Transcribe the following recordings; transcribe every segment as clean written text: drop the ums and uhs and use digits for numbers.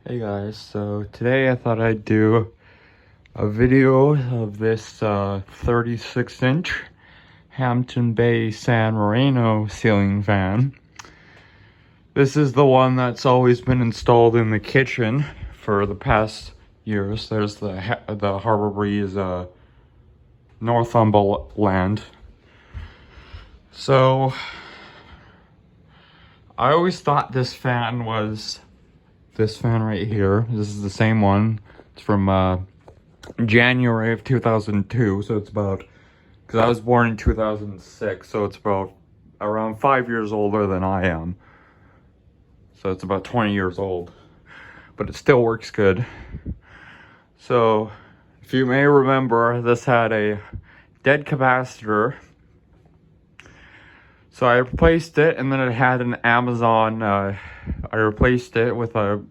Hey guys, so today I thought I'd do a video of this 36-inch Hampton Bay San Marino ceiling fan. This is the one that's always been installed in the kitchen for the past years. There's the Harbor Breeze Northumberland. So I always thought this fan was this fan right here. This is the same one. It's from January of 2002, so it's about, because I was born in 2006, so it's about around 5 years older than I am. So it's about 20 years old, but it still works good. So if you may remember, this had a dead capacitor. So I replaced it, and then it had an Amazon, I replaced it with a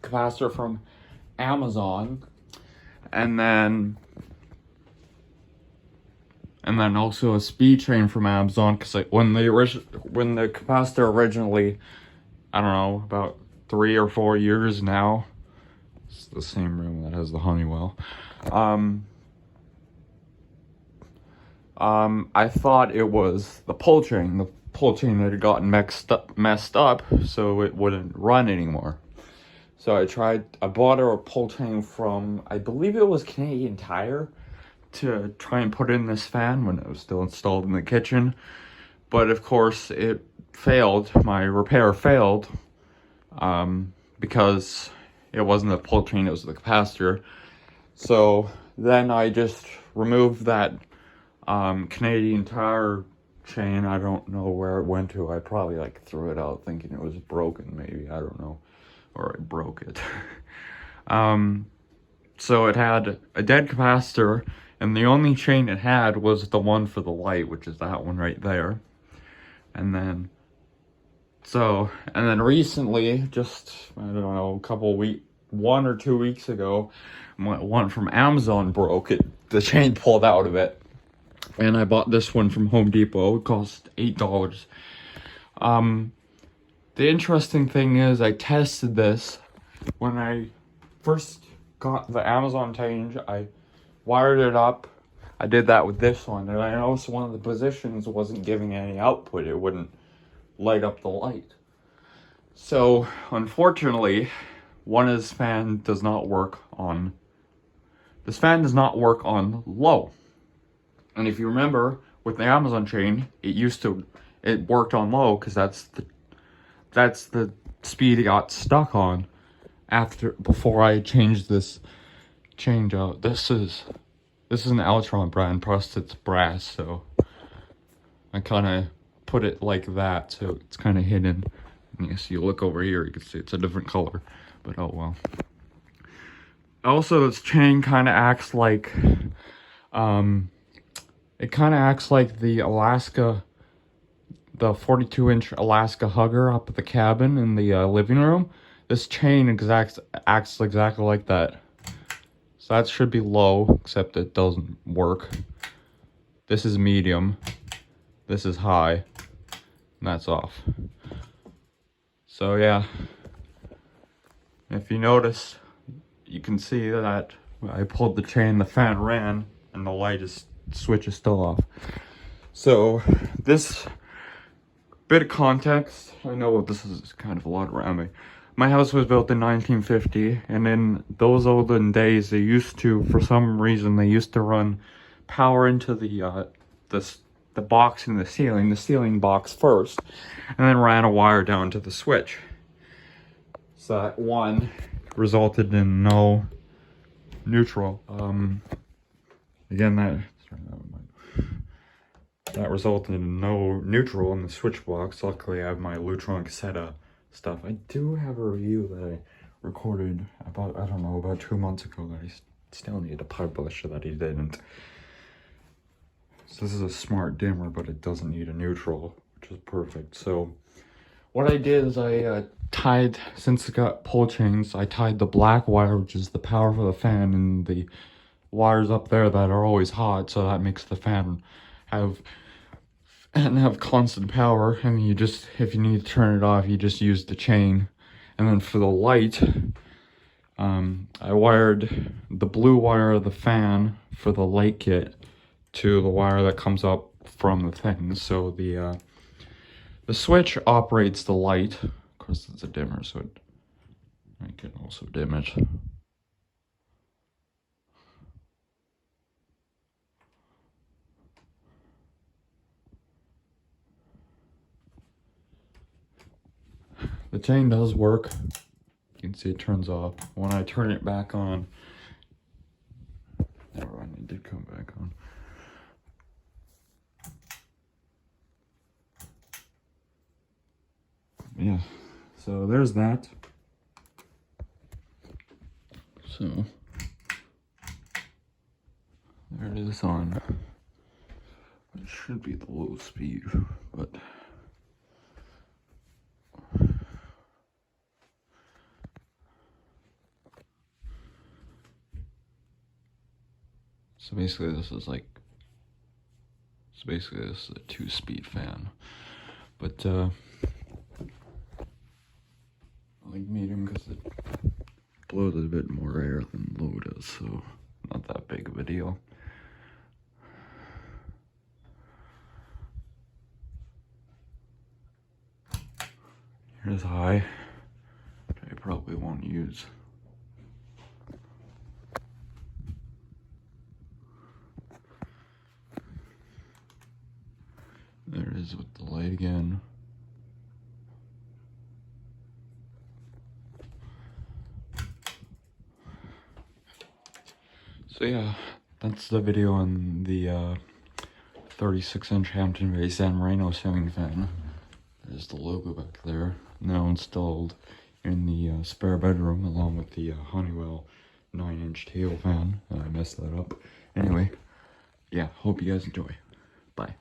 capacitor from Amazon, and then also a speed train from Amazon, because like when the capacitor originally, I don't know, about 3 or 4 years now, it's the same room that has the Honeywell. I thought it was the pull chain. The pull chain had gotten messed up, so it wouldn't run anymore. So I bought a pull chain from, I believe it was Canadian Tire, to try and put in this fan when it was still installed in the kitchen. But of course it failed. My repair failed, because it wasn't the pull chain, it was the capacitor. So then I just removed that Canadian Tire chain. I don't know where it went to. I probably like threw it out thinking it was broken, maybe, I don't know, or I broke it. So it had a dead capacitor, and the only chain it had was the one for the light, which is that one right there. And then recently, just, I don't know, 1 or 2 weeks ago, one from Amazon broke. The chain pulled out of it. And I bought this one from Home Depot. It cost $8. The interesting thing is, I tested this when I first got the Amazon change. I wired it up. I did that with this one, and I noticed one of the positions wasn't giving any output. It wouldn't light up the light. So, unfortunately, this fan does not work on low. And if you remember, with the Amazon chain, it worked on low, because that's the speed it got stuck on before I changed this change out. This is an Altron brand, plus it's brass, so I kind of put it like that, so it's kind of hidden. And yes, you look over here, you can see it's a different color, but oh well. Also, this chain kind of acts like, it kind of acts like the 42-inch Alaska Hugger up at the cabin in the living room. This chain acts exactly like that. So that should be low, except it doesn't work. This is medium. This is high. And that's off. So yeah. If you notice, you can see that I pulled the chain, the fan ran, and the switch is still off. So this bit of context, I know this is kind of a lot around me. My house was built in 1950, and in those olden days, they used to, for some reason, run power into the box in the ceiling box first, and then ran a wire down to the switch. So that one resulted in no neutral. Again, that resulted in no neutral in the switch box. Luckily, I have my Lutron cassette stuff. I do have a review that I recorded about 2 months ago that I still need to publish that I didn't. So this is a smart dimmer, but it doesn't need a neutral, which is perfect. So what I did is I tied, since it got pull chains, I tied the black wire, which is the power for the fan, and the wires up there that are always hot, so that makes the fan have constant power. And you just, if you need to turn it off, you just use the chain And then for the light, I wired the blue wire of the fan for the light kit to the wire that comes up from the thing. So the switch operates the light. Of course, it's a dimmer, so I can also dim it. The chain does work. You can see it turns off. When I turn it back on, never mind, it did come back on. Yeah, so there's that. So there it is on. It should be the low speed, but so basically this is a 2-speed fan, but I like medium because it blows a bit more air than low does, so not that big of a deal. Here's high, which I probably won't use. There it is with the light again. So yeah, that's the video on the 36-inch Hampton base and Marino ceiling fan. There's the logo back there, now installed in the spare bedroom along with the Honeywell 9-inch tail fan. I messed that up. Anyway, yeah, hope you guys enjoy. Bye.